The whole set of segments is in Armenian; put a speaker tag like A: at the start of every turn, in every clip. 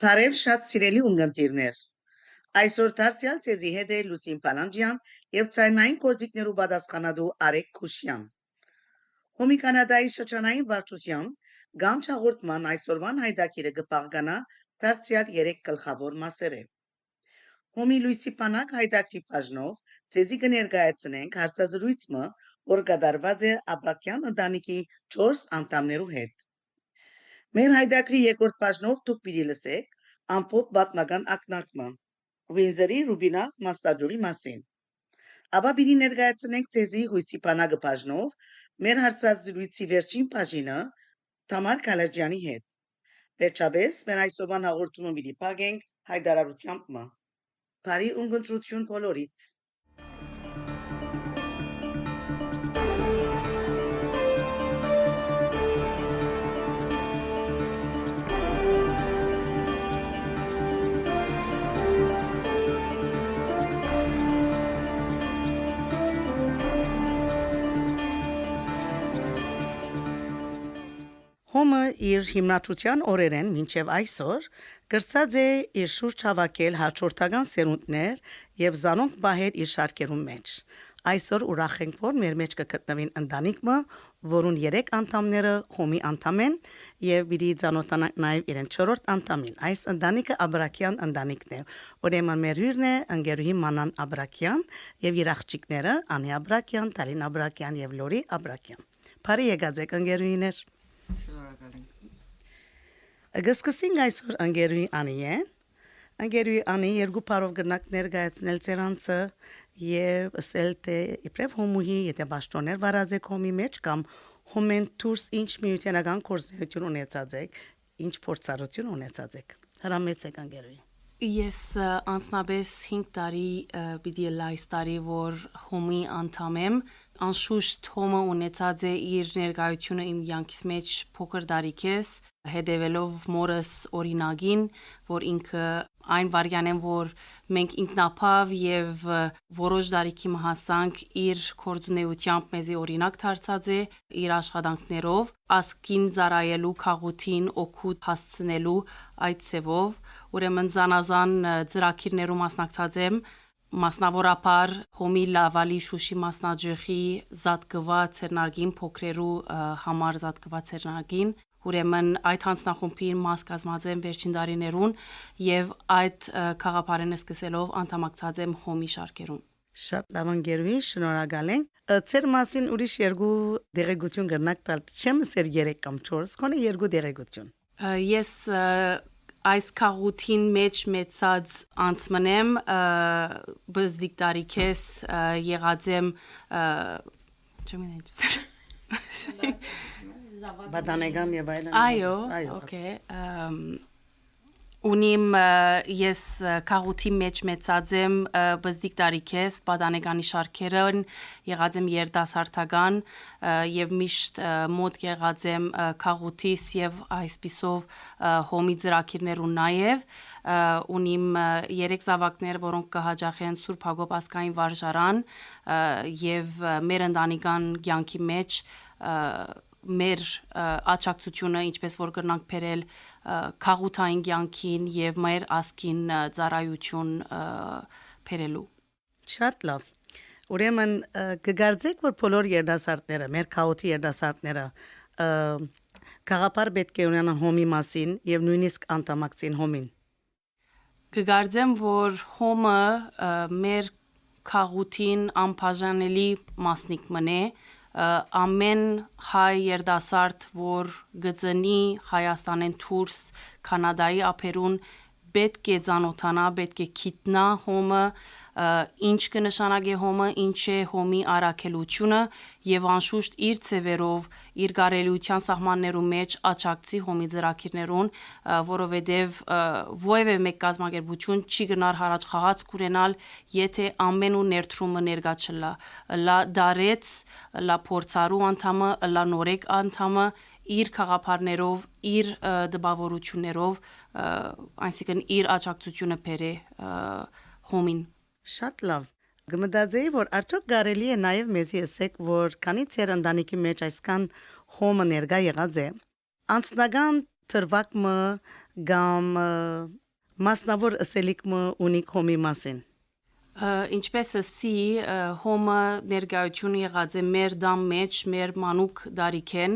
A: Բարև շատ սիրելի ունգընտիրներ, այսօր դարձյալ ձեզի հետ է Լուսին Պալանջյան և ցայնային գործիքներու պատասխանատու Արեգ Քուշյան։ Հոմի Կանադայի շրջանային վարչության Ganch հաղորդման այսօրվան հայտագիրը կպահկանա դարձյալ 3 գլխավոր մասեր է։ Հոմի լույսի բանակ հայտագիրի բաժնով ձեզի կներկայացնենք հարցազրույցը, որ կատարված է Աբրակյան ընտանիքի 4 անդամներու հետ։ Մեր հայտագիրի երկրորդ բաժնով դուք պիտի լսեք ամփոփ պատմական ակնարկը Վինզերի Ռուբինա Մաստաջուրի մասին։ Ապա պիտի ներկայացնենք ձեզի հույսի բանակը բաժնով մեր հարցազրույցի վերջին բաժինը Թամար Գալաջյանի հետ։ Վերջապես մեր այսօրվան հաղորդումը պիտի փակենք հայտարարությամբ։ Բարի ունկնդրություն բոլորիդ։ Հոմը իր հիմնադրության օրերեն մինչև այսօր կրծած է իր շուրջ հավաքել հաջորդական սերունդներ եւ զանոնք բահել իր շարքերում մեջ։ Այսօր ուրախ ենք, որ մեր մեջ կգտնվին ընտանիքը, որուն 3 անդամները հոմի անդամ են եւ պիտի ծանոթանանք նաեւ իրեն 4-րդ անդամին։ Այս ընտանիքը Աբրակյան ընտանիքն է։ Ուրեմն մեր հյուրն է ընկերուհի Մանան Աբրակյան եւ իր աղջիկները Անի Աբրակյան, Տալին Աբրակյան եւ Լորի Աբրակյան։ Բարի եկած եք ընկերուհիներ։
B: Շնորհակալ եմ։
A: Գսկսին այսօր ընկերուհի Անիեն։ Ընկերուհի Անի երկու բառով գնաք ներկայացնել ցերանցը եւ ասել թե իբրև հոմուհի եթե ճաշտոներ վարած եք հոմի մեջ կամ հոմեն դուրս ինչ միությանական կորզություն ունեցած եք, ինչ փորձառություն ունեցած եք։ Հրամեցեք ընկերուհի։
B: Ես անցնաբես 5 տարի պիտի լայս տարի որ հոմի անդամ եմ, անշուշտ հոմը ունեցած է իր ներկայությունը իմ յանքիս մեջ փոքր դարիքես, հետևելով մորս օրինագին, որ ինքը այն վարյան եմ, որ մենք ինքնապավ եւ որոշ դարիքի հասանք իր կորձունեությամբ մեզի օրինակ դարձած է իր աշխատանքներով, ասկին ծառայելու քաղաքին օգուտ հասցնելու այդ ցևով, ուրեմն զանազան ծրագիրներու մասնակցած եմ, մասնավորապես հոմի լավալի շուշի մասնաճյուղի զատկված ցերնարգին փոքրերու համար զատկված ցերնարգին, ուրեմն այդ հանձնախումբին մաս կազմած եմ վերջին տարիներուն եւ այդ խաղապարենը սկսելով անդամակցած եմ հոմի շարքերուն։
A: Շատ լավ ընկերուհի, շնորհակալ ենք։ Ձեր մասին ուրիշ երկու դերեկություն կրնակ տալ, չեմ ասել 3 կամ 4, կոնե 2 դերեկություն։
B: Ես այս քաղաքին մեջ մեծած անցմնեմ բզդիկ տարիքես եղած եմ չեմ ինչ
A: Բադանեգան եւ այլն։
B: Այո, օքեյ։ Ունիմ ես քաղաքի մեջ մեծած եմ բզդիկ տարիքես բադանեգանի շարքերն եղած եմ երդասարտական եւ միշտ մոտ եղած եմ քաղաքիս եւ այսպիսով հոմի ծրագիրներուն նաեւ ունիմ 3 զավակներ, որոնք կհաջախեն Սուրբ Հակոբ ասկային վարժարան եւ մեր ընտանեկան կյանքի մեջ մեր աջակցությունը ինչպես որ կրնանք բերել քաղաքային կյանքին եւ մեր ասկին ծառայություն բերելու։
A: Շատ լավ։ Ուրեմն կգարձեք որ բոլոր երդասարտները, մեր քաղաքի երդասարտները քաղաքապար պետք է ունենան հոմի մասին եւ նույնիսկ անդամակցին հոմին։
B: Կգարձեմ որ հոմը մեր քաղաքին անբաժանելի մասնիկ մնե ամեն հայ երդասարտ, որ գծնի Հայաստանեն դուրս Կանադայի ափերուն պետք է ծանոթանա, պետք է գիտնա հոմը, ինչ կնշանակե հոմը, ինչ է հոմի առաքելությունը եւ անշուշտ իր ցևերով, իր գարելիության սահմաններու մեջ աճակցի հոմի ծրագիրներուն, որովհետեւ ովևէ մեկ կազմակերպություն չի գնար հարաճ խաղաց կուրենալ, եթե ամենու ներդրումը ներկա չլա, լա դարեց, լա փորձարու անդամը, լա նորեկ անդամը իր խաղապարներով, իր դպավորություններով, այսինքն իր աջակցությունը բերե հոմին։
A: Շատ լավ։ Գմդածեի որ արդյոք կարելի է նաև մեզի ասեք որ քանի ծեր ընտանիքի մեջ այսքան հոմը ներկա եղած է անձնական Թրվակը կամ մասնավոր ըսելիքը ունիք հոմի մասին։
B: Ինչպես ասի, հոմը ներկայություն եղած է մեր դամ մեջ, մեր մանուկ դարիքեն,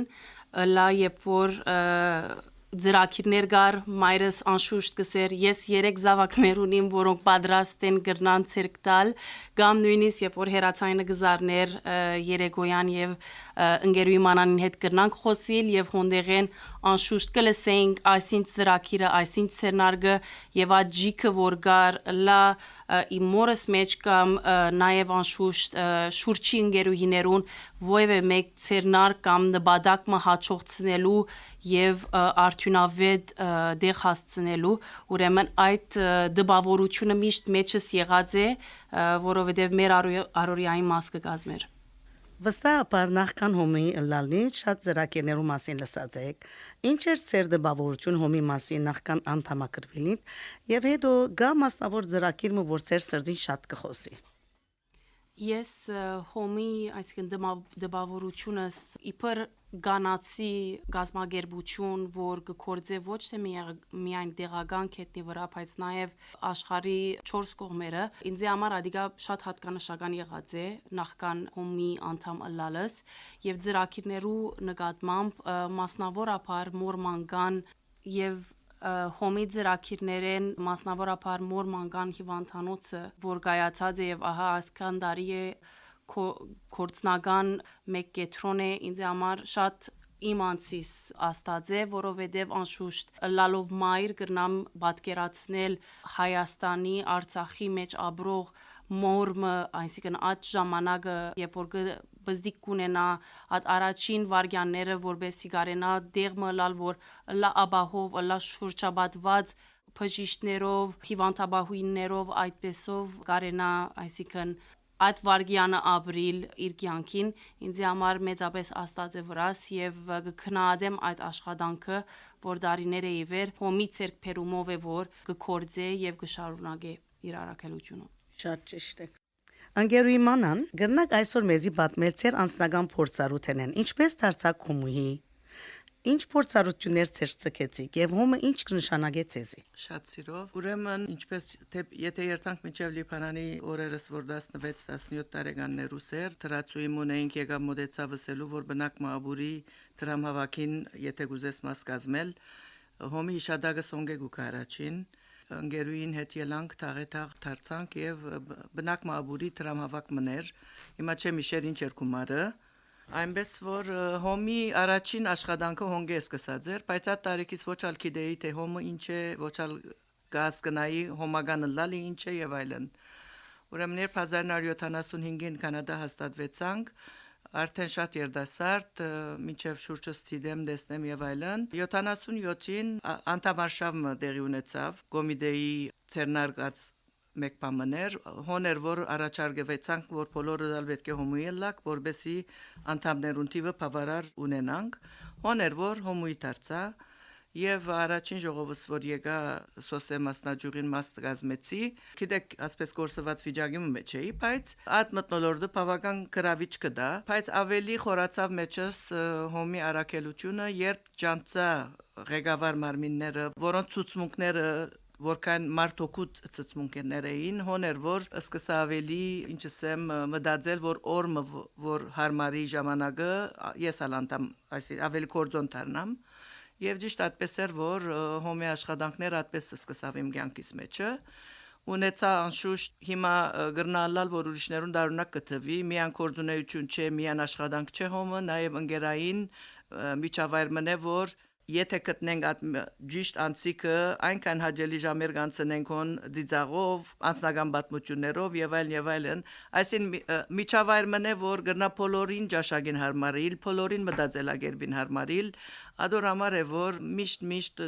B: լա երբ որ ծրակիրներ գար մայրս անշուշտ կսեր ես 3 զավակներ ունիմ, որոնք պատրաստ են գրնան ցերկ տալ, կամ նույնիսկ երբ որ հերացայինը գզարներ երեգոյան եւ ընկերուի մանանին հետ գրնանք խոսիլ եւ հոնդեղեն անշուշտ կլսեինք այսինչ ծրակիրը, այսինչ սցենարգը եւ աջիկը որ գար լա իմ մորս մեջ կամ նաև անշուշտ շուրջի ընկերուհիներուն ովևէ մեկ ցերնար կամ նպատակ մահաճողցնելու եւ արդյունավետ դեղ հասցնելու ուրեմն այդ դպավորությունը միշտ մեջս եղած է որովհետեւ մեր առօրյային մաս կգազմեր
A: Վստահաբար նախքան հոմի լալնի շատ ծրակերներու մասին լսած եք ինչ էր ծեր դպավորություն հոմի մասին նախքան անդամակրվելին եւ հետո գա մասնավոր ծրակիրը որ ծեր սրտին շատ կխոսի
B: Ես հոմի այսինքն դպավորությունս իբր գանացի գազմագերբություն, որ կկործե ոչ թե միայն տեղական կետնի վրա, բայց նաև աշխարհի 4 կողմերը, ինձ համար ադիգա շատ հատկանշական եղած է նախքան հոմի անդամ ըլլալս եւ ծրակիրներու նկատմամբ մասնավորապես մոր մանգան եւ հոմի ծրակիրներեն մասնավորապես մոր մանգան հիվանդանոցը, որ կայացած է եւ ահա այսքան տարի է կորցնական մեկ կետրոն է ինձ համար շատ իմ անցիս աստած է, որովհետև անշուշտ լալով մայր կրնամ պատկերացնել Հայաստանի, Արցախի մեջ ապրող մորմը, այսինքն այդ ժամանակը, երբ որ բզդիկ կունենա այդ առաջին վարյանները, որբեսի կարենա դեղմը լալ, որ լա աբահով, լա շուրջաբատված բժիշկներով, հիվանդաբահույներով, այդպեսով կարենա, այսինքն այդ վարգյանը ապրիլ իր կյանքին ինձ համար մեծապես աստած է վրաս եւ կքննադեմ այդ աշխատանքը որ դարիներ է իվեր հոմի ցերկփերումով է որ կկործե եւ կշարունակե իր առաքելությունը
A: շատ ճիշտ է Անգերուի մանան գրնակ այսօր մեզի պատմել ծեր անձնական փորձառութենեն ինչպես դարձակ հոմուհի Ինչ փորձառություններ ցերծկեցիք եւ հոմը ինչ կնշանակե ցեզի
C: Շատ սիրով ուրեմն ինչպես եթե երթանք մինչև Լիբանանի օրերս որ 16-17 տարեկաններուս էր դրացուի մունեինք եկավ մոդեցավ ասելու որ բնակ մաբուրի դրամհավաքին եթե գուզես մաս կազմել հոմի իշադագը սոնգե գուքարաչին ընկերուին հետ ելանք թաղեթաղ դարձանք եւ բնակ մաբուրի դրամհավաք մներ հիմա չեմ իշեր ինչ էր գումարը Այնպես որ հոմի առաջին աշխատանքը հոնգե սկսած էր, բայց այդ տարեկից ոչ ալ գիտեի թե հոմը ինչ է, ոչ ալ կհասկանայի հոմագանը լալի ինչ է եւ այլն։ Ուրեմն երբ 1975-ին Կանադա հաստատվեցանք, արդեն շատ երդասարդ, մինչև շուրջս ցիդեմ դեսնեմ եւ այլն, 77-ին անդամարշավը տեղի ունեցավ կոմիտեի ցերնարգած մեկ բամներ հոներ որ առաջարկվեցանք որ բոլորը դալ պետք է հոմուի լակ որբեսի անդամներուն թիվը բավարար ունենանք հոներ որ հոմուի դարձա եւ առաջին ժողովս որ եկա սոսե մասնաճյուղին մաս գազմեցի գիտեք ասպես կորսված վիճակի մեջ էի բայց այդ մտնոլորտը բավական գրավիչ կդա բայց ավելի խորացավ մեջս հոմի առաքելությունը երբ ջանցա ղեկավար մարմինները որոնց ցուցմունքները որքան մարդոկուտ ծծմունքներ էին հոներ որ սկսա ավելի ինչսեմ մտածել որ օրը որ հարմարի ժամանակը ես ալանտամ այսի ավելի կորձոն դառնամ եւ ճիշտ այդպես էր որ հոմի աշխատանքները այդպես սկսավ իմ կյանքից մեջը ունեցա անշուշտ հիմա գրնալալ որ ուրիշներուն դարունակ կթվի միան կորձունեություն չէ միան աշխատանք չէ հոմը նաեւ ընկերային միջավայրն է որ Եթե գտնենք այդ ճիշտ անցիկը այնքան հաջելի ժամեր կանցնենք հոն ծիծաղով, անձնական պատմություններով եւ այլն, այսին միջավայրն է որ գրնա բոլորին ճաշակին հարմարիլ, բոլորին մտածելակերպին հարմարիլ, ադոր համար է որ միշտ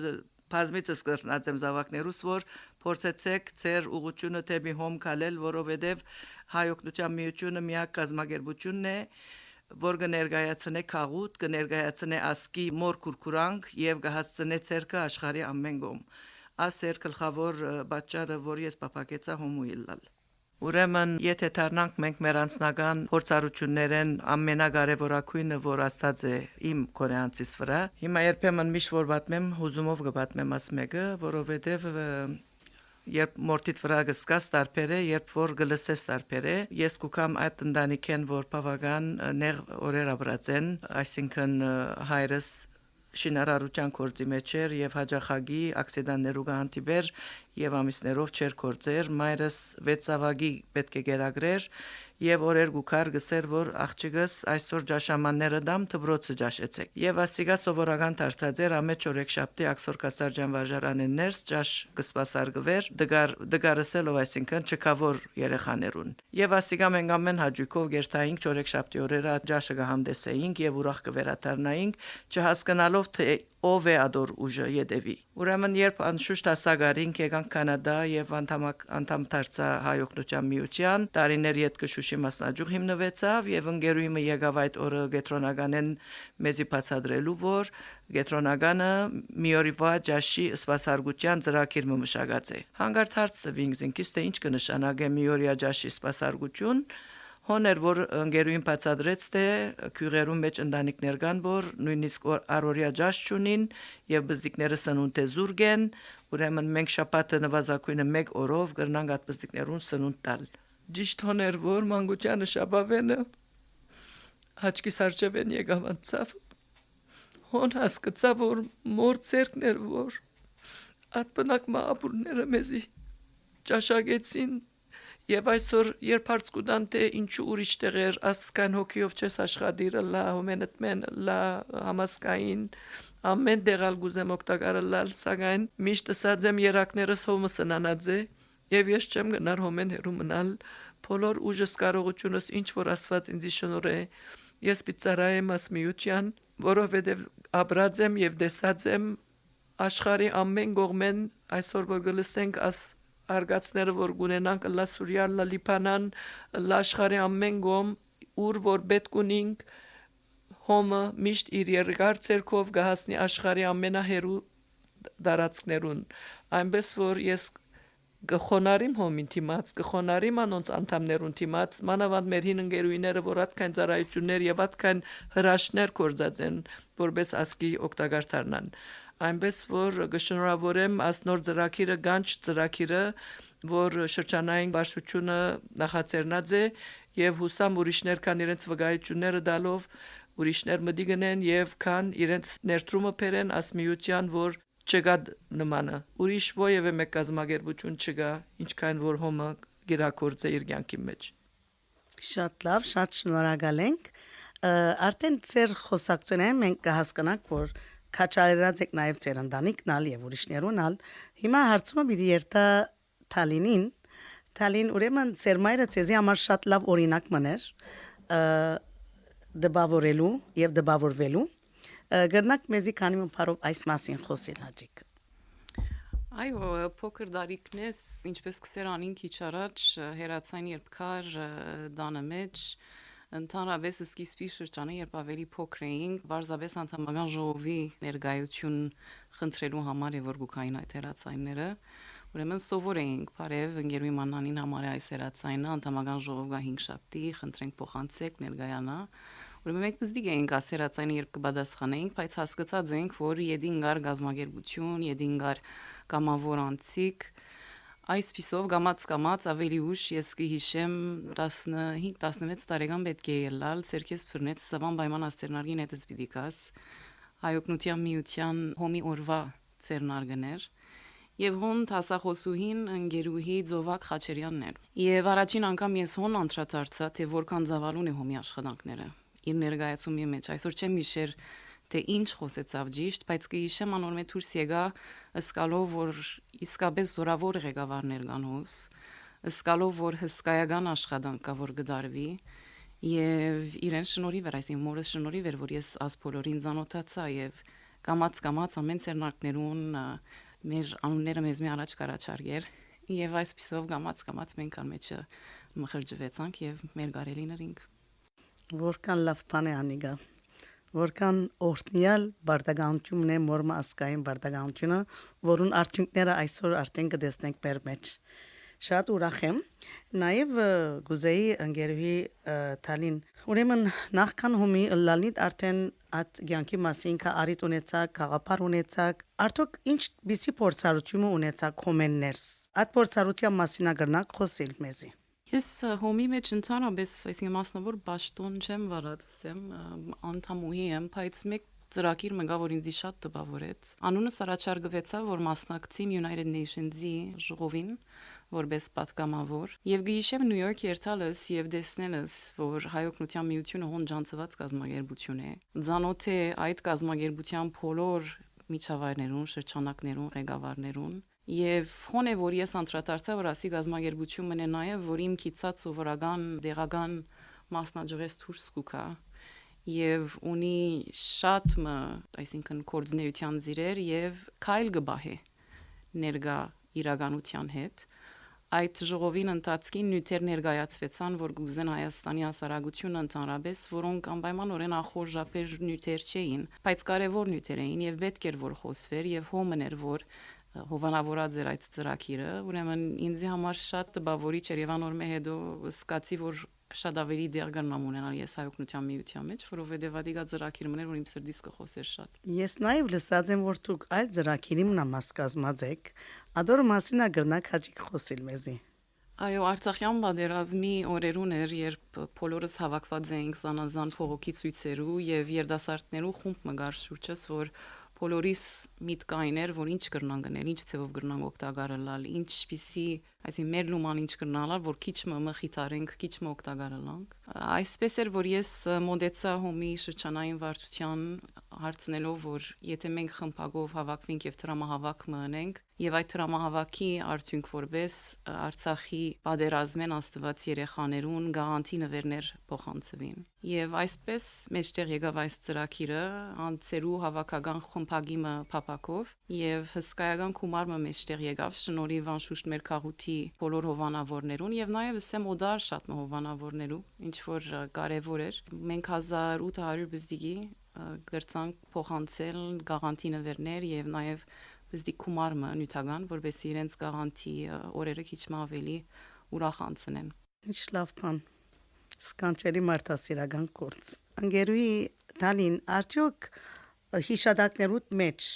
C: բազմիցս կրնած եմ զավակներուս որ փորձեցեք ձեր ուղղությունը դեպի հոմ քալել, որովհետեւ Հայ Օգնութեան Միութիւնը միակ կազմակերպությունն է որ կներկայացնե քաղուտ, կներկայացնե ասկի մոր կուրկուրանք եւ կհասցնե ցերկը աշխարհի ամեն կողմ։ Աս էր գլխավոր պատճառը, որ ես պապակեցա հոմուիլալ։ Ուրեմն, եթե դառնանք մենք մեր անձնական փորձառություններեն ամենակարևորակույնը, որ աստած է իմ կորեանցիս վրա, հիմա երբեմն միշտ որ պատմեմ, հուզումով կպատմեմ աս մեկը, որովհետև երբ մորտիդ վրա գսկաս տարբեր է, երբ որ գլսես տարբեր է, ես կուքամ այդ ընտանիքեն, որ բավական նեղ օրեր ապրած են, այսինքն հայրս շինարարության կորձի մեջ էր եւ հաջախագի ակսիդաններու գանտիբեր եւ ամիսներով չեր կորձեր մայրս 6 ավագի պետք է գերագրեր եւ օրեր գուքար գսեր որ աղջիկս այսօր ջաշամանները դամ դբրոցը ջաշեցեք եւ ասիգա սովորական դարձածեր ամեջ օրեքշաբթի աքսորկասարջան վարժարանեն ներս ջաշ գսպասարգվեր դգարսելով այսինքն չկավոր երեխաներուն եւ ասիգա մենք ամեն հաջուկով գերտայինք օրեքշաբթի օրերը ջաշը կհամդեսեինք եւ ուրախ կվերաթարնայինք չհասկանալով թե ով է ադոր ուժը յետևի ուրեմն երբ անշուշտ ասագարինք եկանք կանադա եւ անդամ դարձա Հայ Օգնութեան Միութիւն տարիներ յետ կշուշի մասնաճյուղ հիմնվեցավ եւ ընկերուհիմը եկավ այդ օրը գետրոնականեն մեզի բացադրելու որ գետրոնականը միորիվա ջաշի սպասարկության ծրագիր մշակած է հանգարց հարց տվինք զինքից թե ինչ կնշանակե միորիա ջաշի սպասարկություն Հոներ որ ընկերուին բացադրեց թե քյուղերում մեջ ընտանիքներ կան որ նույնիսկ առօրյա ջաշ չունին եւ բզդիկները սնունդ է զուրգ են ուրեմն մենք շաբաթը նվազագույնը 1 օրով կրնանք այդ բզդիկներուն սնունդ տալ ճիշտ հոներ որ մանկությանը շաբավենը հաճկիս արջևեն եկավ անցավ հոն հասկացա որ մոր ցերկներ որ այդ բնակ մահապուրները մեզի ճաշակեցին Եվ այսօր երբ հարց կուտան թե ինչու ուրիշ տեղեր աստկան հոգիով չես աշխատիրը լա հոմենտմեն լա համասկային ամեն տեղալ գուզեմ օգտակարել սակայն միշտ ասած եմ երակներս հոմը սնանած է եւ ես չեմ գնար հոմեն հերու մնալ բոլոր ուժս կարողությունս ինչ որ աստված ինձ շնորհ է ես ծառայէ մասմիության որովհետեւ ապրած եմ եւ դեսած եմ աշխարհի ամեն կողմեն այսօր որ գլսենք Արգացները որ գունենանք լա Սուրիան, լա Լիբանան, լա աշխարհի ամեն կողմ ուր որ պետք ունենք հոմը միշտ իր երկար ցերկով գահասնի աշխարհի ամենահերու դարածքներուն այնպես որ ես գխոնարիմ հոմին թիմած գխոնարիմ անոնց անդամներուն թիմած մանավանդ մեր հին ընկերուիները որ atքան ծառայություններ եւ atքան հրաշներ կորձած են որպես ասկի օգտակար դառնան Այնպես որ գշնորհավորեմ ասնոր ծրագիրը Ganչ ծրագիրը որ շրջանային բաշխությունը նախաձեռնած է եւ հուսամ ուրիշներ կան իրենց վկայությունները դալով ուրիշներ մտի գնեն եւ կան իրենց ներդրումը բերեն ասմիության որ չկա նմանը ուրիշ ովևէ մեկ կազմակերպություն չկա ինչքան որ հոմը գերակորձ է իր կյանքի մեջ
A: Շատ լավ շատ շնորհակալ ենք արդեն ծեր խոսակցությունեն մենք կհասկանանք որ Քաչալերած եք նաև ծեր ընտանիքնալ եւ ուրիշներունալ հիմա հարցումը պիտի երթա Թալին ուրեմն ծեր մայրը ցեզի համար շատ լավ օրինակ մներ դպավորելու եւ դպավորվելու գտնակ մեզի քանի մփարով այս մասին խոսել հաջիկ
B: Այո, փոքր դարիքնես, ինչպես կսերանին քիչ առաջ հերացային երբ կար դանը մեջ Ընդհանրապես սկիզբի շրջանը երբ ավելի փոքր էինք, բարձրապես անդամական ժողովի ներկայություն խնդրելու համար եւ որ գուքային այդ հերացայինները, ուրեմն սովոր էինք բարև ընկերուի մանանին համար այս հերացայինը անդամական ժողովը 5 շաբթի խնդրենք փոխանցեք ներկայանա, ուրեմն մենք բզդիկ էինք այս հերացայինը երբ կբադասխանեինք, բայց հասկացած էինք, որ յեդինգար գազագերբություն, յեդինգար կամավոր անցիկ Այս պիսով գամած ավելի ուշ ես կհիշեմ 15-16 տարեկան պետք է ելալ ցերքես բռնեց սավան պայման աստերնարգին հետս պիտիկաս Հայ Օգնութեան Միութիւն հոմի օրվա ցերնարգներ եւ հոն տասախոսուհին ընկերուհի Զովակ Խաչերյանն էր եւ առաջին անգամ ես հոն անդրադարձա թե որքան զավալուն է հոմի աշխատանքները իր ներկայացումի մեջ այսօր չեմ հիշեր թե ինչ խոսեցավ ճիշտ, բայց կհիշեմ անորմե դուրս եկա ըսկալով որ իսկապես զորավոր ղեկավարներ կան հոս, ըսկալով որ հսկայական աշխատանք կա որ գդարվի եւ իրեն շնորհիվ էր այսինքն մորս շնորհիվ էր որ ես աս բոլորին ծանոթացա եւ կամած ամեն ցերնակներուն մեր անունները մեզ մի առաջ կարաչարգեր եւ այսպիսով կամած մենք ան մեջը մխրջվեցանք եւ մեր գարելիներինք
A: Որքան լավ բան է անիգա Որքան օրտնյալ բարդագանությունն է մորմա ասկային բարդագանությունը, որուն արդյունքները այսօր արդեն կտեսնենք մեր մեջ։
D: Շատ ուրախ եմ։ Նաև գուզեի ընկերուհի Թալին ուրեմն նախքան հումի լալնիդ արդեն at ցանկի մասին կա արիտ ունեցակ, խաղապար ունեցակ, արդյոք ինչ բիսի փորձառություն ունեցակ հոմեններս։ At փորձառության մասին ագրնակ խոսել մեզի։
B: Ես հոմի մեջ ընդհանրապես, այսինքն մասնավոր ճաշտոն չեմ վարածեմ, անդամուհի եմ, բայց մեկ ծրագիր մգա, որ ինձ շատ տպավորեց։ Անունս առաջարկվեցավ, որ մասնակցի United Nations-ի ժողովին, որպես պատգամավոր, եւ գիշեմ Նյու Յորք երթալս եւ տեսնելս, որ Հայ Օգնութեան Միութիւնը հոնջանցված կազմակերպություն է։ Ձանոթ է այդ կազմակերպության բոլոր միջավայրներուն, շրջանակներուն, ղեկավարներուն եւ հոն է որ ես անդրադարձա, որ ասի կազմակերպություն մնե նաեւ, որ իմ քիծած սովորական դեղական մասնաճյուղես դուրս կուքա եւ ունի շատ այսինքն կորձնեության զիրեր եւ քայլ գբահե ներգա իրականության հետ այդ ժողովին ընթացքին նյութեր ներկայացվեցան որ գուզեն Հայաստանի հասարակությունը ընդհանրապես որոնք անպայմանորեն ախորժապեր նյութեր չէին բայց կարևոր նյութեր էին եւ պետք էր որ խոսվեր եւ հոմներ որ հովանավորած էր այդ ծրագիրը ուրեմն ինձի համար շատ տպավորիչ էր եւ անորմե հետո սկացի որ շատ ավելի դեր գնամ ունենալ ես Հայ Օգնութեան Միութիան մեջ, որովհետև ադիգա ծրագիր մներ, որ իմ սրտից կխոսեր շատ։
D: Ես նաև լսած եմ, որ դուք այդ ծրագիրի մնամաս կազմած եք, ադոր մասին ագրնակ հաճիկ խոսել մեզի։
B: Այո, Արցախյան բادرազմի օրերուն էր, երբ բոլորս հավաքված էինք զանազան փողոքի ցույցերու եւ երդասարտներու խումբ մգար շուրջս, որ բոլորիս միտքային էր, որ ինչ կրնան գնել, ինչ ցևով կրնան օգտագարել, ինչպիսի, այսինքն մեր լուման ինչ կրնալալ, որ քիչ մը խիթարենք, քիչ մը օգտագարելանք։ Այսպես էր, որ ես մոդեցա հոմի շրջանային վարչության հարցնելով, որ եթե մենք խմբակով հավաքվենք եւ դրամահավաք մնենք, եւ այդ դրամահավաքի արդյունք որպես Արցախի բادرազմեն աստված երեխաներուն գաղանթի նվերներ փոխանցվին։ Եվ այսպես մեջտեղ եկավ այս ծրագիրը անցերու հավաքական խմբագիմը փապակով եւ հսկայական գումարը մեջտեղ եկավ շնորհիվ անշուշտ մեր քաղուտի բոլոր հովանավորներուն եւ նաեւ սեմ օդար շատ հովանավորներու ինչ որ կարեւոր էր մենք 1800 բզդիգի գրցանք փոխանցել գաղանթի նվերներ եւ նաեւ բզդի գումարը նյութական որովհետեւ իրենց գաղանթի օրերը քիչ ավելի ուրախ անցնեն
D: Ինչ լավ բան Սկանչելի մարդասիրական կորց Անգերուի Թալին արդյոք հիշադակներուտ մեջ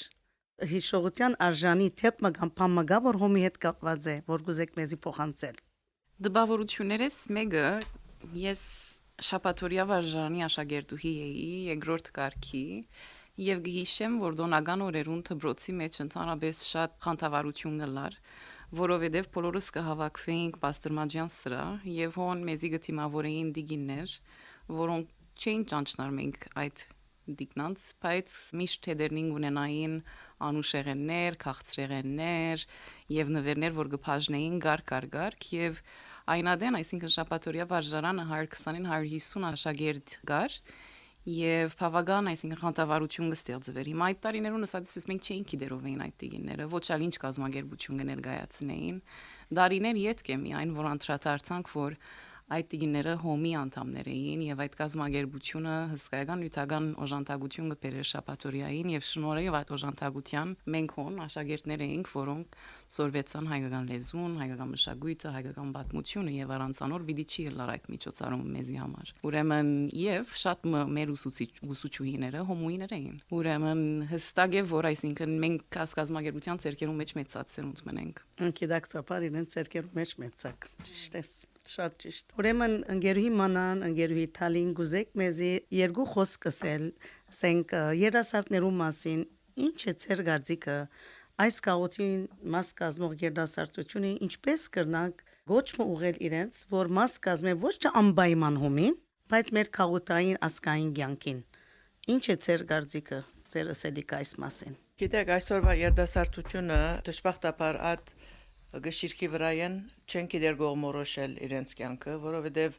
D: հիշողության արժանի թեփ մգամ մգա որ հոմի հետ կապված է որ գուզեք մեզի փոխանցել
B: Դպավորություններս մեկը ես շապատորիա վարժարանի աշակերտուհի էի երկրորդ կարգի եւ գիշեմ որ դոնական օրերուն դբրոցի մեջ ընդհանրապես շատ խանդավառություն գլար որովհետև բոլորս կհավաքվեինք Պաստորմաջյան սրա եւ հոն մեզի գտիմավորեին դիգիններ որոնք չէին ճանչնար մենք այդ դիգնանց բայց միշտ թեդերնին ունենային անուշեղեններ, քաղցրեղեններ եւ նվերներ որ գփաժնեին գարկ եւ այնադեն այսինքն շապատորիա վարժարանը 120-ին 150 աշակերտ գար եւ բավական այսինքն խանդավառություն կստեղծվեր հիմա այդ տարիներուն ասածպես մենք չէինք գիտերով էին այդ դիգինները ոչ այլ ինչ կազմակերպություն կներկայացնեին դարիներ յետք է միայն որ անդրադարձանք որ այդ դիգինները հոմի անդամներ էին եւ այդ կազմակերպությունը հսկայական նյութական օժանդակություն կբերեր շապատորիային եւ շնորհիվ այդ օժանդակության մենք հոն աշակերտներ էինք որոնք սորվեցան հայկական լեզուն, հայկական մշակույթը, հայկական պատմությունը եւ առանցանոր պիտի չի լար այդ միջոցառումը մեզի համար ուրեմն եւ շատ մեր ուսուցչուհիները հոմուիներ էին ուրեմն հստակ է որ այսինքն մենք կազմակերպության ցերկերու մեջ մեծացնունդ մնենք
D: Անկիդակսապար իրեն ցերկերու մեջ մեծակ ճիշտ է Շատ ճիշտ։ Ուրեմն ընկերուհի մանան, ընկերուհի Թալին գուզեք մեզի երկու խոսք ասել, ասենք երասարտներու մասին, ինչ է ցեր գարձիկը այս կաղոթին մաս կազմող երասարտությունը ինչպես կրնանք ոչ ուղղել իրենց, որ մաս կազմե ոչ թե անպայման հոմի, բայց մեր կաղոթային ասկային կյանքին։ Ինչ է ցեր գարձիկը, ցեր ասելիք այս մասին։
C: Գիտեք, այսօրվա երդասարտությունը դժբախտաբար այդ գշիրքի վրայեն չեն գիտեր գողմորոշել իրենց կյանքը, որովհետև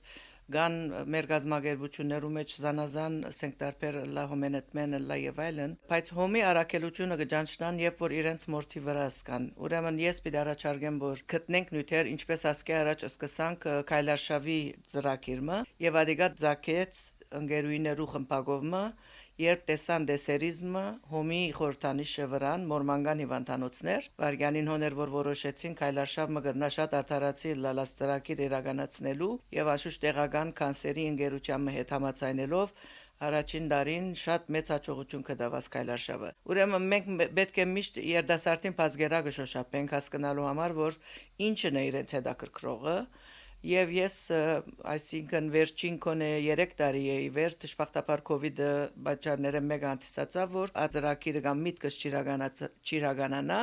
C: գան մեր գազագերբություններու մեջ զանազան սենկտարբեր լա հոմենետմենը լա եւ այլն, բայց հոմի արակելությունը գճանչնան եւ որ իրենց մորթի վրա սկան։ Ուրեմն ես պիտի առաջարկեմ, որ գտնենք նյութեր, ինչպես ասկե առաջ սկսանք քայլարշավի ծրագիրը եւ ադիգա ձակեց ընկերուիներու խմբագովմը երբ տեսան դեսերիզմը հոմի խորտանիշը վրան մորմանգան հիվանդանոցներ վարգյանին հոներ որ որոշեցին քայլարշավ մգրնա շատ արդարացի լալաս ծրագիր իրականացնելու եւ աշուշ տեղական կանսերի ընկերության հետ համաձայնելով առաջին դարին շատ մեծ հաջողություն կդավաց քայլարշավը ուրեմն մենք պետք է միշտ երդասարտին բազգերակը շոշափենք հասկանալու համար որ ինչն է իրենց հետաքրքրողը Եվ ես այսինքն վերջին կոնե 3 տարի է իվեր դժբախտաբար կոവിഡ് բաժարները մեկ անցածա որ ադրակիրը կամ միտքս ճիրագանանա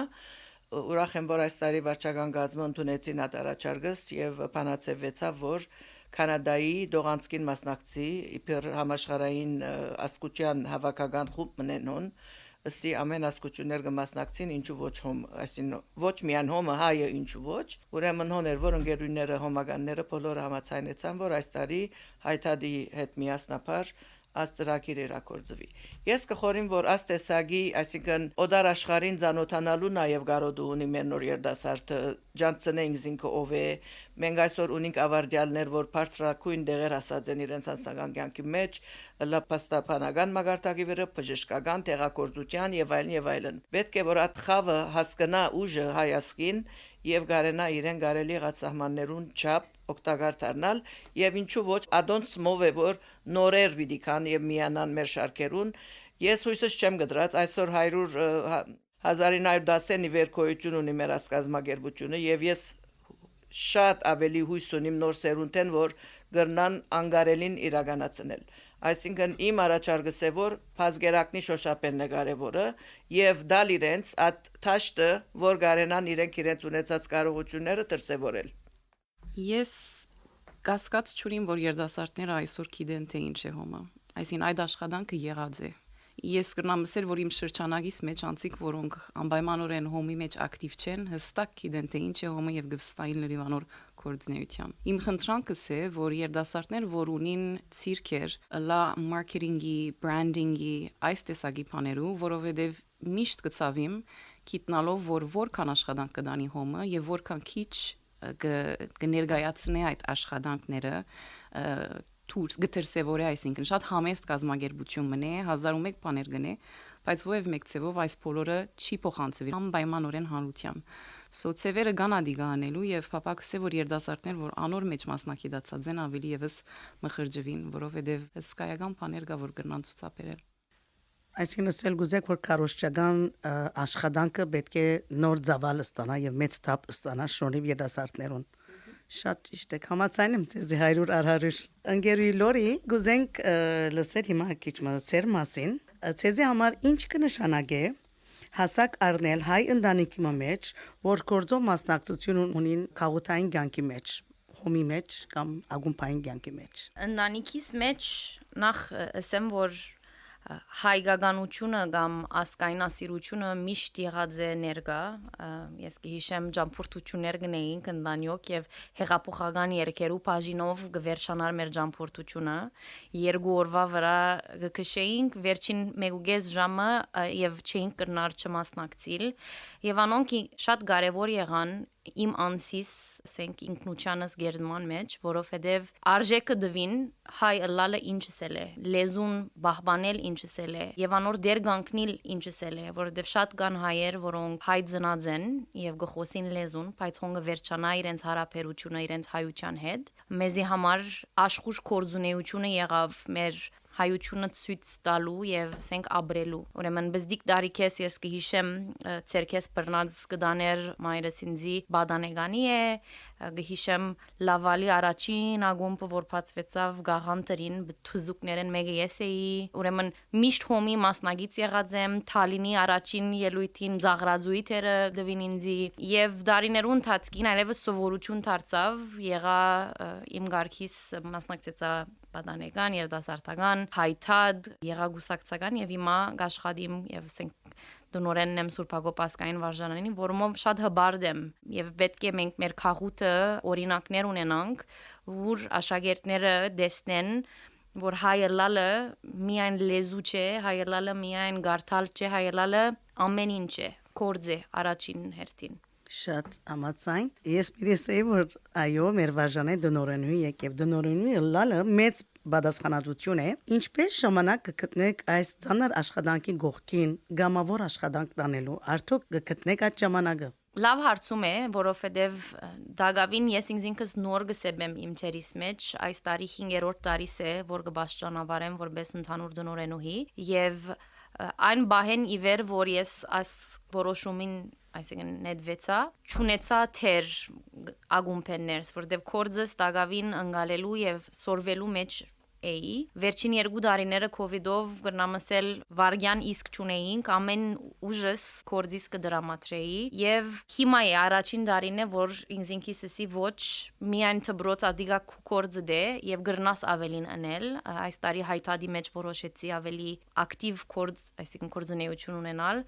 C: ուրախ եմ որ այս տարի վարչական գազը ընդունեցին ադարաչարգս եւ բանացվեցավ որ Կանադայի դողանցքին մասնակցի իբր համաշխարհային ասկուտյան հավաքական խումբ մնենոն Սի ամեն ասկություններ կմասնակցին ինչու ոչ հոմ, այսինքն ոչ միայն հոմը հայը ինչու ոչ, ուրեմն հոներ որ ընկերուները հոմագանները բոլորը համաձայնեցան որ այս տարի հայտադի հետ միասնապար աստրակիր իրակորձվի։ Ես կխորին որ աստեսագի, այսինքն օդար աշխարհին ցանոթանալու նաև գարոդու ունի մեր նոր երդասարտը ջանցնենք զինքը ով է մենք այսօր ունենք ավարդյալներ որ բարձրակույն դեղեր ասած են իրենց անձնական կյանքի մեջ լապաստապանական մագարտակի վրա բժշկական տեղակորձության եւ այլն պետք է որ այդ խավը հասկանա ուժը հայասկին եւ գարենա իրեն գարելի ղացահմաններուն չափ օգտակար դառնալ եւ ինչու ոչ ադոնց մով է որ նորեր պիտի կան եւ միանան մեր շարքերուն ես հույսս չեմ գդրած այսօր 1910-ի վերքոյություն ունի մեր ասկազմագերբությունը եւ ես շատ ավելի հույս ունիմ նոր սերունդեն որ գրնան անգարելին իրականացնել այսինքն իմ առաջարկս է որ բազգերակնի շոշափելն է կարևորը եւ դալ իրենց այդ թաշտը որ գարենան իրենց ունեցած կարողությունները դրսեւորել
B: Ես կասկած չունիմ, որ երդասարտները այսօր գիտեն թե ինչ է հոմը։ Այսինքն այդ աշխատանքը եղած է։ Ես կրնամ ասել, որ իմ շրջանագից մեջ անցիկ, որոնք անպայմանորեն հոմի մեջ ակտիվ չեն, հստակ գիտեն թե ինչ է հոմը եւ գվստային լրիվանոր կոորդինացիան։ Իմ խնդրանքս է, որ երդասարտներ, որ ունին ցիրկեր, լա մարքեթինգի, բրանդինգի, այս տեսակի բաներու, որովհետեւ միշտ կցավիմ, գիտնալով, որ որքան աշխատանք կդանի հոմը եւ որքան քիչ կներկայացնի այդ աշխատանքները թուրս գտերսևորի այսինքն շատ համեստ կազմակերպություն մնե 1001 բաներ գնե բայց ովև մեկ ծևով այս բոլորը չի փոխանցվի անպայմանորեն հանրության սոցիալները գանադի գանելու եւ փապակս է որ երդասարտներ որ անոր մեջ մասնակցած են ավելի եւս մխրջվին որովհետեւ հսկայական բաներ կա որ կնան ցուցաբերել
D: Այսինքն ասել գուզեք որ կարոշչական աշխատանքը պետք է նոր ծավալ ստանա եւ մեծ թափ ստանա շնորհիվ երդասարտներուն Շատ ճիշտ է համաձայն եմ ձեզ 100 առ 100 Ընկերուի Լորի գուզենք լսել հիմա քիչ մտածեր մասին Ձեզի համար ինչ կնշանակե հասակ առնել հայ ընտանիքի մեջ որ գործով մասնակցություն ունին քաղաքային կյանքի մեջ հոմի մեջ կամ ագումբային կյանքի մեջ
E: Ընտանիքիս մեջ նախ ասեմ որ հայկականությունը կամ ասկայնասիրությունը միշտ եղած է ներկա ես կհիշեմ ճամփորդություններ գնեինք ընտանիոք եւ հեղափոխական երկերու բաժինով գվերչանար մեր ճամփորդությունը 2 օրվա վրա գքշեինք վերջին 1.5 ժամը եւ չէինք կրնար չմասնակցիլ եւ անոնք շատ կարեւոր եղան իմ անսիս ասենք ինքնությանս գերդման մեջ որովհետեւ արժեքը դվին հայ ըլլալը ինչսել է լեզուն պահպանել ինչսել է եւ անոր դեր գանքնիլ ինչսել է որովհետեւ շատ կան հայեր որոնք հայ ծնած են եւ գխոսին լեզուն բայց հոնգը վերջանա իրենց հարաբերությունը իրենց հայության հետ մեզի համար աշխուժ կորձունեությունը եղավ մեր հայությունը ցույց տալու եւ ասենք ապրելու ուրեմն բզդիկ դարիքես ես կհիշեմ ցերքես բռնած կդաներ մայրս ինձի բադանեգանի է կհիշեմ լավալի առաջին ագումբը որ բացվեցավ գաղանտրին թուզուկներեն մեկը ես էի ուրեմն միշտ հոմի մասնագից եղած եմ Թալինի առաջին ելույթին զաղրազույթերը դվին ինձի եւ դարիներու ընթացքին այլևս սովորություն դարձավ եղա իմ գարքիս մասնակցեցա բադանեգան երդասարտական հայթադ եղագուսակցական եւ հիմա գաշխադիմ եւ ասենք դնորենն եմ Սուրբ Հակոբասկային վարժանանին որումով շատ հբարդ եմ եւ պետք է մենք մեր քաղուտը օրինակներ ունենանք որ աշակերտները դեսնեն որ հայելալը միայն լեզու չէ հայելալը միայն գարթալ չէ հայելալը ամեն ինչ է կորձ է առաջին հերթին
D: Շատ համաձայն ես պիտի ասեի որ այո մեր վարժանը դնորենուի եկավ դնորենուի լալը մեծ բադասխանատվություն է, ինչպես ժամանակ կգտնեք այս ցաներ աշխատանքի գողքին գամավոր աշխատանք տանելու, արդյոք կգտնեք այդ ժամանակը։
E: Լավ հարցում է, որովհետև դակավին ես ինքս նոր գսեմ իմ թերիս մեջ, այս տարի 5-րդ տարիս է, որ կբաշխանավարեմ որպես ընդհանուր դնորենուհի, եւ այն բահեն իվեր, որ ես այս որոշումին այսինքն նետվեցա, ճունեցա թեր ագումպեններս, որտեղ կորձս դակավին ընկալելու եւ սորվելու մեջ էի։ Վերջին 2 տարիները կոവിഡով գրնամասել վարգյան իսկ ճունեինք, ամեն ուժս կորձից կդրամատրեի եւ հիմա է առաջին տարին է, որ ինքսինքիսի ոչ միայն դբրոց ադիգա կորձը դե եւ գրնաս ավելին անել, այս տարի հայտարարի մեջ որոշեցի ավելի ակտիվ կորձ, այսինքն կորձունեություն ունենալ,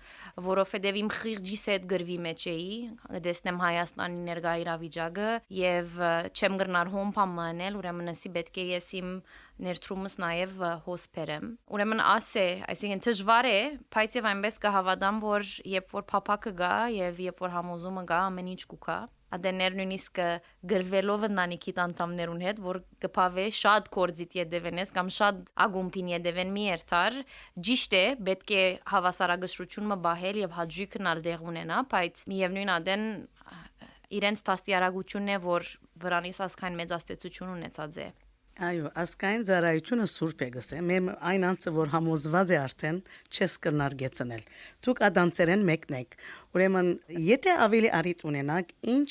E: որովհետեւ իմ խիղճիս հետ գրվի մեջ էի, դեսնեմ Հայաստանի ներկա իրավիճակը եւ չեմ գրնար հոմփամ անել, ուրեմն ասի պետք է ես իմ ներդրումս նաև հոսպերեմ։ Ուրեմն ասե, այսինքն դժվար է, բայց եւ այնպես կհավատամ, որ երբ որ փափակը գա եւ երբ որ համոզումը գա, ամեն ինչ կուքա։ Ադեներ նույնիսկ գրվելով ընտանիքի անդամներուն հետ, որ կփավե շատ կորձիտ յետևենես կամ շատ ագումբին յետևեն մի երթար, ճիշտ է, պետք է հավասարակշռությունը բահել եւ հաջողքն ալ դեղ ունենա, բայց միևնույն ադեն իրենց տաստիարակությունն է, որ վրանից ասքան մեծ աստեցություն ունեցած է։
D: Այո, ասկային ծառայությունը սուրբ է գսեմ, այն անձը, որ համոզված է արդեն, չես կրնար գեցնել։ Դուք ադանցերեն մեկնեք։ Ուրեմն, եթե ավելի առիթ ունենաք, ինչ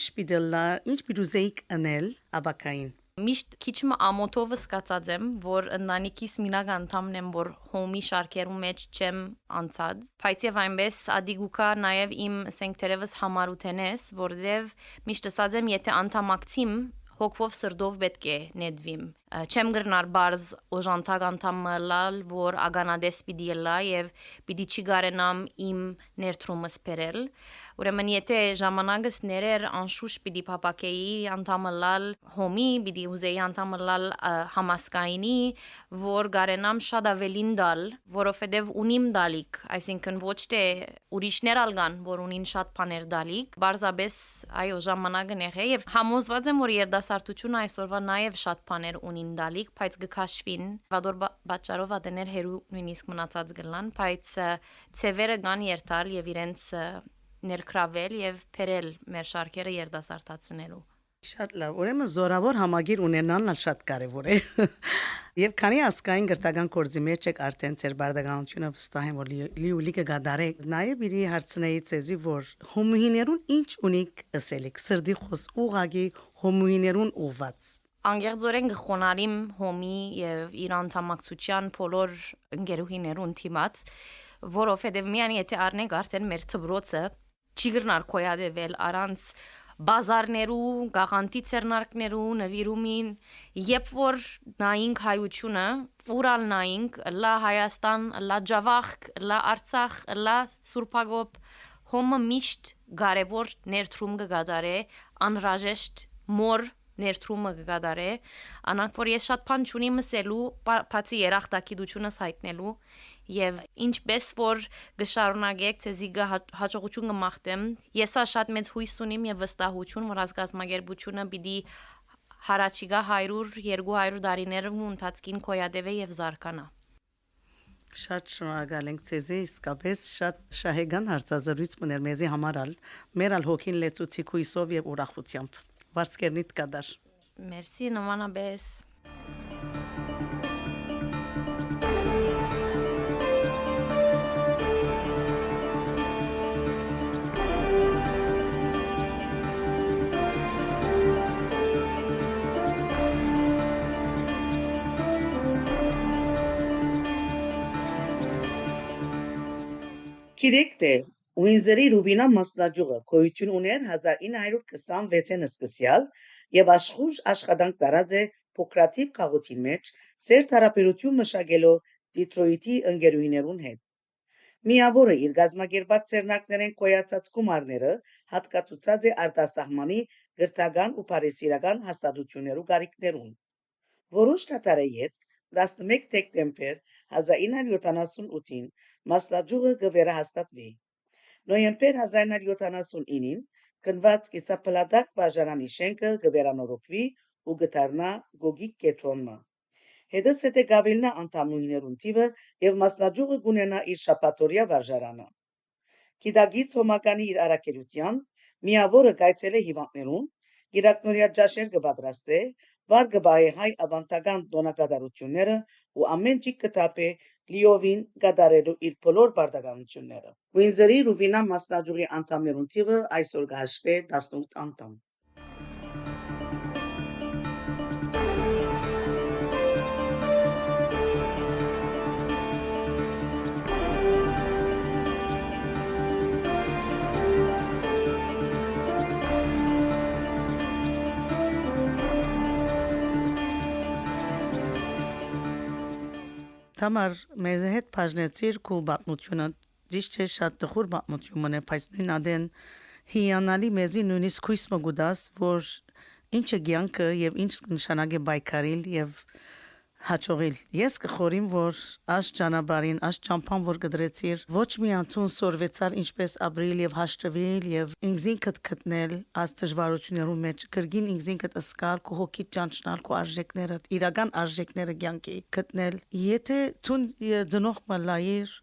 D: պիտուզեիք անել աբակային։
E: Միշտ քիչ ամոթով սկացած եմ, որ ընտանիքիս մինակ անդամն եմ, որ հոմի շարքերու մեջ չեմ անցած, բայց եւ այնպես ադիգուկա նաեւ իմ սենքտերևս համարութենես, որտեւ միշտ ասած եմ, եթե անդամակցիմ հոգվով սրդով պետք է նետվիմ։ Չեմ գրնար բարձ օժանտակ անդամ լալ, որ ագանադես պիտի լա եւ պիտի չի գարենամ իմ ներդրումս բերել։ Ուրեմն եթե ժամանակս ներեր անշուշտ պիտի փապակեի անդամը լալ հոմի, պիտի ուզեի անդամը լալ համասկայինի, որ գարենամ շատ ավելին դալ, որովհետեւ ունիմ դալիք, այսինքն ոչ թե ուրիշներ ալգան, որ ունին շատ բաներ դալիք, բարձաբես այո ժամանակն է եւ համոզված եմ, որ երդասարտությունը այսօրվա նաեւ շատ բաներ ունի դալիք, բայց գքաշվին, վադոր բաճարով ադեներ հերու նույնիսկ մնացած գլան, բայց ծևերը կան երթալ եւ իրենց ներքրավել եւ փերել մեր շարքերը երդասարտացնելու։
D: Շատ լավ, ուրեմն զորավոր համագիր ունենալն շատ կարևոր է։ Եվ քանի ասկային գրթական կորձի մեջ եք արդեն ծեր բարդականությունը վստահ եմ, որ լիուլի կգադարեք, նաեւ իրի հարցնեի ցեզի, որ հոմուհիներուն ինչ ունիք ասելիք, սրդի խոս ուղագի հոմուհիներուն ուված։
E: Անգերձորեն գխոնարիմ հոմի եւ իր անդամակցության բոլոր ընկերուհիներուն թիմած, որովհետեւ միանի եթե առնենք արդեն մեր թբրոցը չի գրնար կոյադեվել առանց բազարներու, գաղանտի ցերնարկներու, նվիրումին, երբ որ նայինք հայությունը, ուրալ նայինք, լա Հայաստան, լա Ջավախ, լա Արցախ, լա Սուրբագոբ, հոմը միշտ կարևոր ներդրում կգադարե, անհրաժեշտ մոր ներդրումը կգադարե, անանք որ ես շատ բան չունիմ ասելու, բացի երախտագիտությունս հայտնելու եւ ինչպես որ գշարունակեք ցեզի հաջողություն կմաղթեմ, ես շատ մեծ հույս ունիմ եւ վստահություն, որ ազգազմագերբությունը պիտի հարաճիգա 100-200 տարիներու ընթացքին կոյադեվե եւ զարգանա։
D: Շատ շնորհակալ ենք ցեզի, իսկապես շատ շահեգան հարցազրույց մներ մեզի համարալ, մեր ալ հոգին լեցուցի քույսով եւ ուրախությամբ։ Վարձկերնիտ կադար։
E: Մերսի նմանաբես։
A: Գիտեք թե Ուինզերի Ռուբինա մասնաճյուղը գոյություն ուներ 1926-ին սկսյալ եւ աշխուժ աշխատանք տարած է փոքրաթիվ քաղաքին մեջ սերտ հարաբերություն մշակելով Դիթրոյթի ընկերուհիներուն հետ։ Միավորը իր գազམ་ակերպած ցերնակներեն կոյացած գումարները հատկացուցած է արտասահմանի գրթական ու բարեսիրական հաստատություններու գարիկներուն։ Որոշ դատարեյետ 11 դեկտեմբեր 1978-ին մասնաճյուղը կվերահաստատվի։ Նոյեմբեր 1979-ին կնված կիսապլատակ բաժարանի շենքը կվերանորոգվի ու կդառնա գոգիկ կետրոնը։ Հետս հետե գավելնա անդամուհիներուն թիվը եւ մասնաճյուղը գունենա իր շաբաթօրյա վարժարանը։ Գիտագից հոմականի իր արակելության միավորը գայցել է հիվանդներուն, գիրակնորյա ջաշեր կպատրաստե, վար կբահե հայ ավանդական տոնակատարությունները ու ամեն ճիք կտապե լիովին կատարելու իր բոլոր բարդականությունները։ Վինզերի Ռուբինա մասնաճյուղի անդամներուն թիվը այսօր կհաշվի 18 անդամ։
D: Tamar մեզ հետ բաժնեցիր քու պատմությունը ճիշտ է շատ տխուր պատմություն է բայց նույն ադեն հիանալի մեզի նույնիսկ քույս մգուդաս որ ինչը ցանկը եւ ինչ նշանակե բայկարիլ եւ հաճողիլ ես կխորիմ որ աշ ճանապարհին աշ ճամփան որ գդրեցիր ոչ մի անցուն սորվեցար ինչպես ապրիլ եւ հաշտվել եւ ինքզինքդ գտնել աս դժվարություններու մեջ կրգին ինքզինքդ ըսկալ քո հոգի ճանչնալ քո արժեքները իրական արժեքները ցանկի գտնել եթե ցուն ծնող մլայիր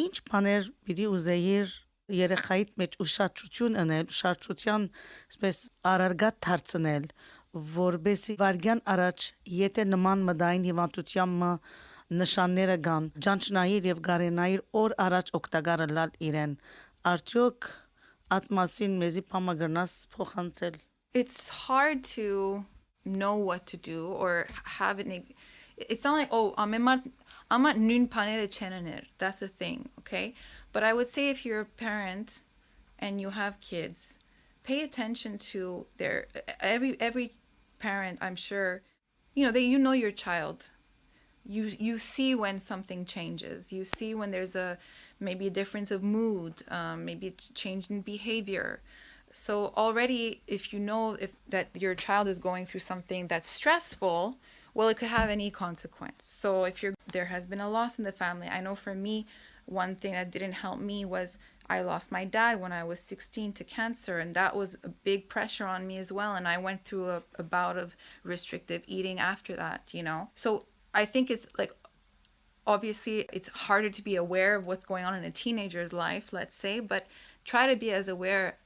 D: ինչ բաներ պիտի ուզեիր երեխայիդ մեջ ուշադրություն անել ուշադրության այսպես արարգատ դարձնել որբեսի վարգյան առաջ եթե նման մդային հիվանդության նշանները կան ճանչնայիր եւ գարենայիր օր առաջ օգտակարը լալ իրեն արդյոք ատմասին մեզի փամագրնաս փոխանցել
F: It's hard to know what to do or have it it's not like oh I'm at noon panere chenener that's the thing okay but I would say if you're a parent and you have kids pay attention to their every parent I'm sure you know your child you see when something changes you see when there's maybe a difference of mood maybe a change in behavior so already if you know if that your child is going through something that's stressful well it could have any consequence so if there has been a loss in the family I know for me one thing that didn't help me was I lost my dad when I was 16 to cancer and that was a big pressure on me as well and I went through a bout of restrictive eating after that so I think it's like obviously it's harder to be aware of what's going on in a teenager's life let's say but try to be as aware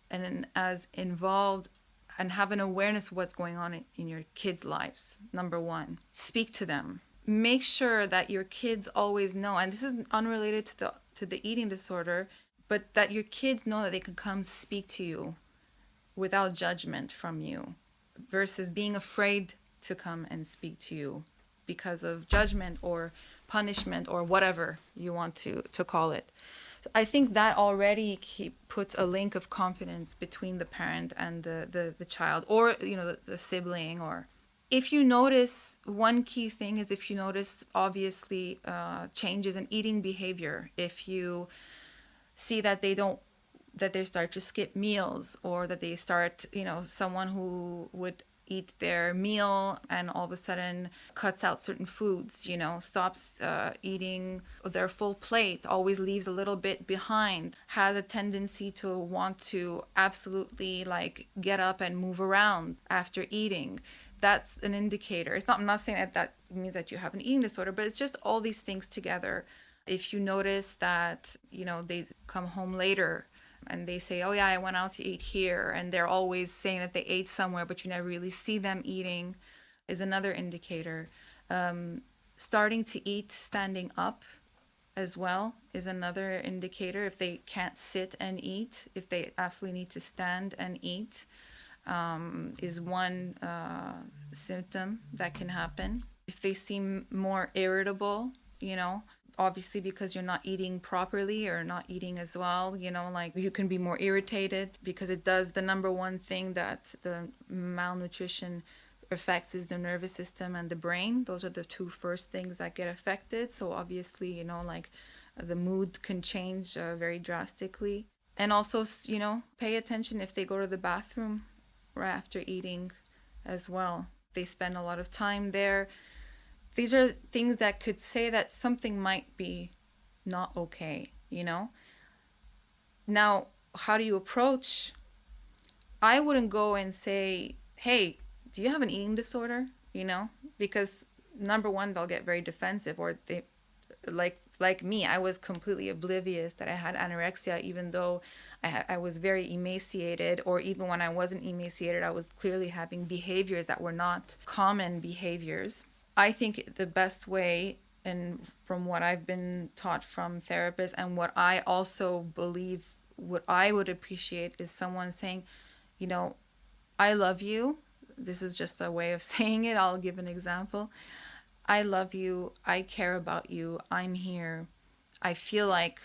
F: and as involved and have an awareness of what's going on in your kids' lives number one speak to them make sure that your kids always know and this is unrelated to the eating disorder but that your kids know that they can come speak to you without judgment from you versus being afraid to come and speak to you because of judgment or punishment or whatever you want to call it. So I think that already puts a link of confidence between the parent and the child or the sibling or if you notice one key thing is if you notice obviously changes in eating behavior if you see that they start to skip meals or that they start someone who would eat their meal and all of a sudden cuts out certain foods stops eating their full plate always leaves a little bit behind has a tendency to want to absolutely like get up and move around after eating that's an indicator I'm not saying that means that you have an eating disorder but it's just all these things together. If you notice that, they come home later and they say, oh yeah, I went out to eat here. And they're always saying that they ate somewhere, but you never really see them eating is another indicator. Starting to eat standing up as well is another indicator. If they can't sit and eat, if they absolutely need to stand and eat, is one symptom that can happen. If they seem more irritable, obviously because you're not eating properly or not eating as well, like you can be more irritated because it does the number one thing that the malnutrition affects is the nervous system and the brain. Those are the two first things that get affected. So obviously, like the mood can change very drastically. And also, pay attention if they go to the bathroom right after eating as well. They spend a lot of time there. These are things that could say that something might be not okay, Now, how do you approach? I wouldn't go and say, hey, do you have an eating disorder? Because number one, they'll get very defensive, or they like me, I was completely oblivious that I had anorexia, even though I was very emaciated, or even when I wasn't emaciated, I was clearly having behaviors that were not common behaviors. I think the best way, and from what I've been taught from therapists, and what I also believe, what I would appreciate, is someone saying, you know, I love you. This is just a way of saying it. I'll give an example. I love you. I care about you. I'm here. I feel like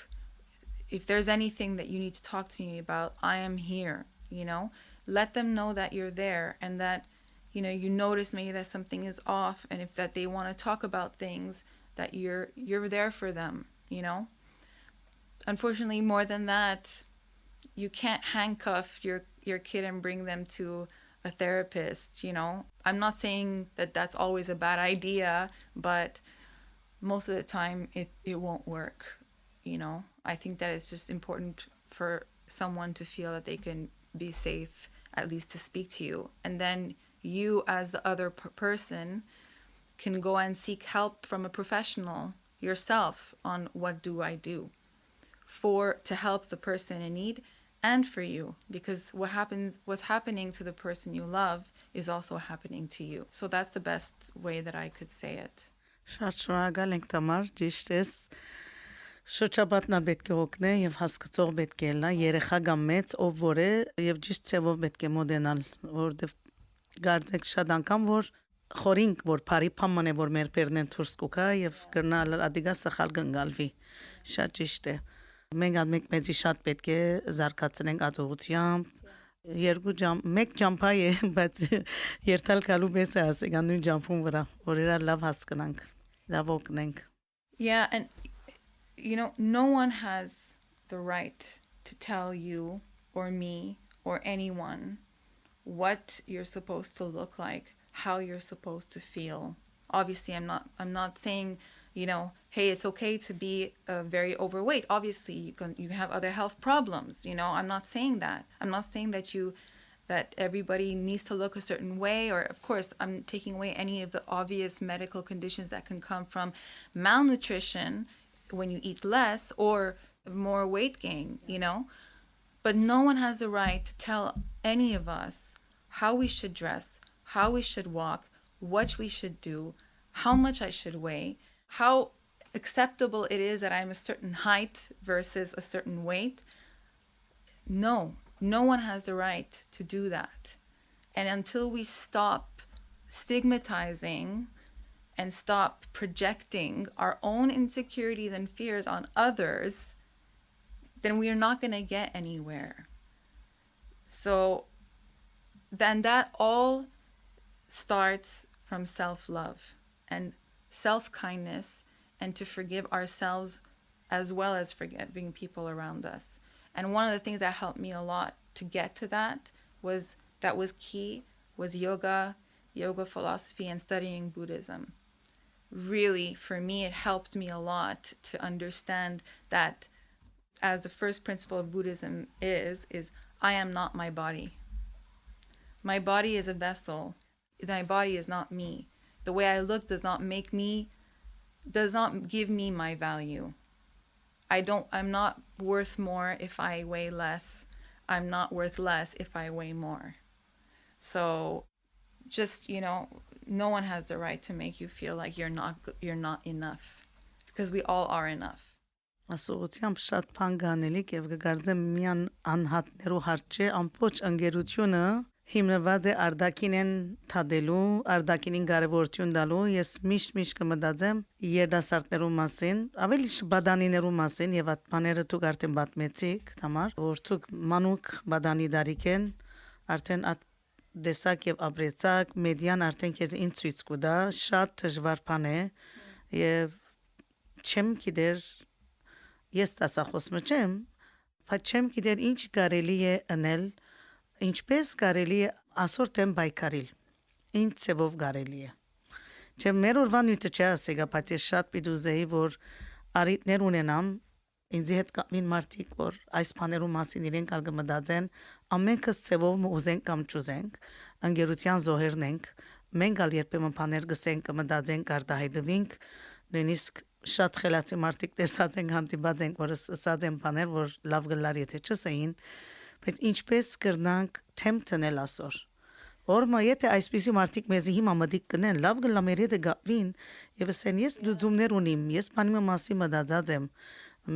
F: if there's anything that you need to talk to me about, I am here, you know. Let them know that you're there, and that, you know, you notice maybe that something is off, and if that they want to talk about things, that you're there for them, you know. Unfortunately, more than that, you can't handcuff your kid and bring them to a therapist, you know. I'm not saying that that's always a bad idea, but most of the time it won't work, you know. I think that it's just important for someone to feel that they can be safe, at least to speak to you, and then you as the other person can go and seek help from a professional yourself on what do I do to help the person in need, and for you, because what's happening to the person you love is also happening to you. So that's the best way that I could say it.
D: Շատ շնորհակալ ենք Թամար, ճիշտ ես։ Շրջապատն պետք է օգնե եւ հասկացող պետք է լա, երեխա կամ մեծ ով որ է եւ ճիշտ ցեվով պետք է մոդենալ, որովհետեւ գարձեք շատ անգամ որ խորինք որ բարի փաման է որ մեր պերնեն դուրս կուքա եւ կրնալ ադիգա սխալ գնալվի։ Շատ ճիշտ է։ Մենք մեզի շատ պետք է զարգացնենք ատողությամբ, 2 ժամ, 1 ճամփա է, բայց երթալ գալու պես է ասեգան նույն ճամփուն վրա, որ իրա լավ հասկանանք, լավ օգնենք։
F: Yeah, and you know, no one has the right to tell you or me or anyone what you're supposed to look like, how you're supposed to feel. Obviously, I'm not saying, you know, hey, it's okay to be very overweight. Obviously, you can have other health problems. You know, I'm not saying that. I'm not saying that everybody needs to look a certain way, or of course, I'm taking away any of the obvious medical conditions that can come from malnutrition when you eat less or more weight gain, you know. But no one has the right to tell any of us how we should dress, how we should walk, what we should do, how much I should weigh, how acceptable it is that I'm a certain height versus a certain weight. No one has the right to do that. And until we stop stigmatizing and stop projecting our own insecurities and fears on others, then we are not going to get anywhere. So then that all starts from self-love and self-kindness, and to forgive ourselves as well as forgiving people around us. And one of the things that helped me a lot to get to that was key was yoga philosophy, and studying Buddhism. Really, for me, it helped me a lot to understand that, as the first principle of Buddhism is I am not my body. My body is a vessel. My body is not me. The way I look does not give me my value. I'm not worth more if I weigh less. I'm not worth less if I weigh more. So just, you know, no one has the right to make you feel like you're not enough, because we all are enough.
D: Ասողությամբ շատ բան գանելիք եւ կգարձեմ միան անհատներու հարց չէ, ամբողջ ընկերությունը հիմնված է արդակինեն թադելու, արդակինին կարևորություն տալու։ Ես միշտ կմտածեմ երիտասարդներու մասին, ավելի բադանիներու մասին, եւ այդ բաները դուք արդեն պատմեցիք, Թամար, որ դուք մանուկ բադանի դարիք են, արդեն այդ դեսակ եւ ապրեցակ, մեդիան արդեն քեզ ինձ ցույց կտա, շատ դժվար բան է, եւ չեմ գիտեր, ես տասախոսը չեմ, բայց չեմ գիտեր ինչ կարելի է անել, ինչպես կարելի է ասորտեն բայկարիլ, ինչ ծևով կարելի է։ Չեմ մեր օրվա նույթը չէ ասեգա, բայց ես շատ պիտուզեի, որ արիտներ ունենամ, ինձի հետ կապին մարդիկ, որ այս բաներու մասին իրենք ալգը մտածեն, ամենքս ծևով ուզենք կամ չուզենք, ընկերության զոհերն ենք, մենք ալ երբեմն բաներ գսենք, կմտածենք, արտահայտվենք, նույնիսկ շատ խելացի մարդիկ տեսած ենք, հանդիպած ենք, որ ասած են բաներ, որ լավ գլար եթե չսեին, բայց ինչպես կրնանք թեմ տնել ասոր։ Օրմա եթե այսպիսի մարդիկ մեզի հիմա մտիկ կնեն, լավ գլա մեր հետ գապվին եւ ասեն ես դուզումներ ունիմ, ես բանի մասի մտածած եմ։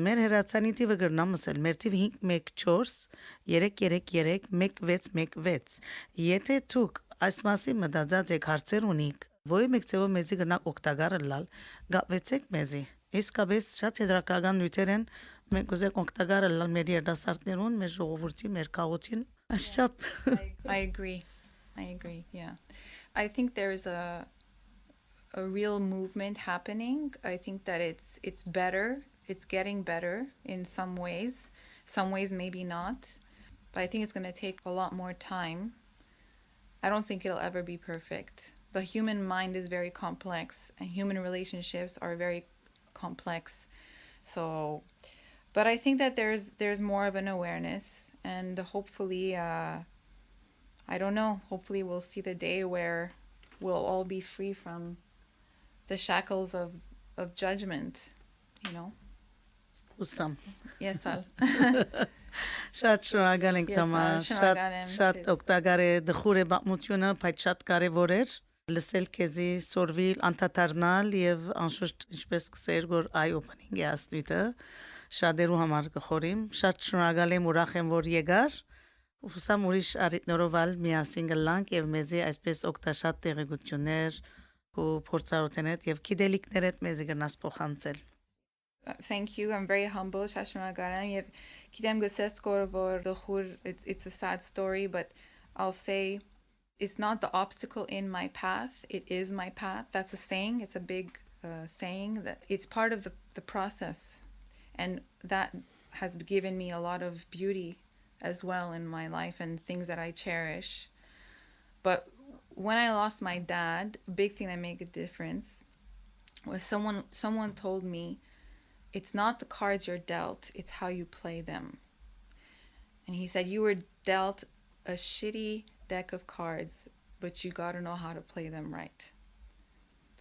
D: Մեր հերացանի տիվը գրնամ ասել, մեր տիվ 514 333 1616 Եթե դուք այս մասի մտածած եք հարցեր ունիք, ոյ մեկ ծեվը մեզի գրնակ օգտակար լալ, գապվեցեք մեզի։ Իսկապես շատ հետրակական նյութեր են, մենք ուզենք օգտակար լալ մեր երդասարտներուն, մեր ժողովրդի, մեր քաղաքին։ Աշճապ։
F: I agree. Yeah. I think there's a real movement happening. I think that it's better. It's getting better in some ways. Some ways maybe not. But I think it's going to take a lot more time. I don't think it'll ever be perfect. The human mind is very complex and human relationships are very complex. So but I think that there's more of an awareness and hopefully I don't know, hopefully we'll see the day where we'll all be free from the shackles of judgment, you know.
D: Usam.
F: Yes, Al.
D: Շատ շնորհակալ ենք
F: Ես
D: Տամար,
F: շնորհակալ եմ
D: շատ
F: ձեզ։
D: օգտակար է դխուր է բացմությունը, բայց շատ կարևոր էր լսել քեզի սորվիլ անդադարնալ եւ անշուշտ ինչպես կսեր որ eye opening է աստույտը շատերու համար կխորիմ, շատ շնորհակալ եմ ուրախ եմ որ եկար Հուսամ ուրիշ արիտնորով ալ միասին գլանք եւ մեզի այսպես օգտաշատ տեղեկություններ ու փորձառութենետ եւ գիտելիքներդ մեզի գնաս փոխանցել
F: Thank you. I'm very humble. Shashmaragaram. Kidem gses korvor dokhur. It's a sad story, but I'll say it's not the obstacle in my path. It is my path. That's a saying. It's a big saying that it's part of the process, and that has given me a lot of beauty as well in my life and things that I cherish. But when I lost my dad, a big thing that made a difference was someone told me, it's not the cards you're dealt, it's how you play them. And he said, you were dealt a shitty deck of cards, but you gotta know how to play them right.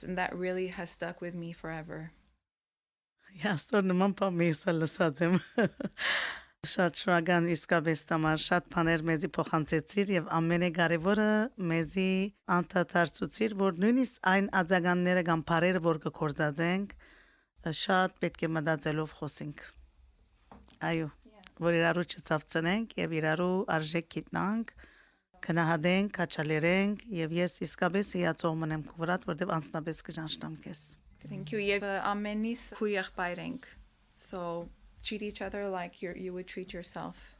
F: And that really has stuck with me forever.
D: Jastor նման բան մեզ լսած եմ Շատ շնորհակալ իսկապես Տամար շատ բաներ մեզի փոխանցեցիր եւ ամենակարևորը մեզի անդադարձուցիր որ նույնիսկ այն ածականները կամ բարերը որ կկործածենք շատ պետք է մտածելով խոսենք այո որ իրարու չծավծնենք եւ իրարու արժեք գիտնանք կնահատենք կաչալերենք եւ ես իսկապես հիացող մնեմ քո վրա որտեւ անցնապես կճանչնամ քեզ
F: Thank you. Եվ ամենից քուրիախբայր ենք. So treat each other like you would treat yourself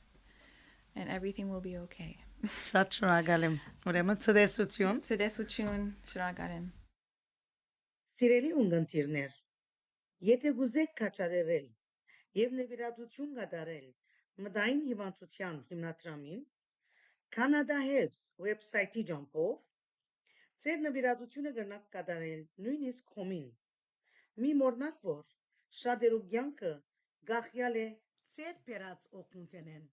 F: and everything will be okay.
D: Շատ շնորհակալ եմ ուրեմն ցտեսություն
F: Ցտեսություն, շնորհակալ եմ.
A: Սիրելի ունգընտիրներ, եթե գուզեք կաչարերել եւ նվիրատություն կատարել մտային հիվանդության հիմնադրամին, Canada Helps website-ի ջամփով ձեր նվիրատությունը կրնակ կատարել նույնիսկ հոմին։ Մի մորնակ որ շատերու կյանքը գախյալ է
G: Ձեր բերած օգնութենեն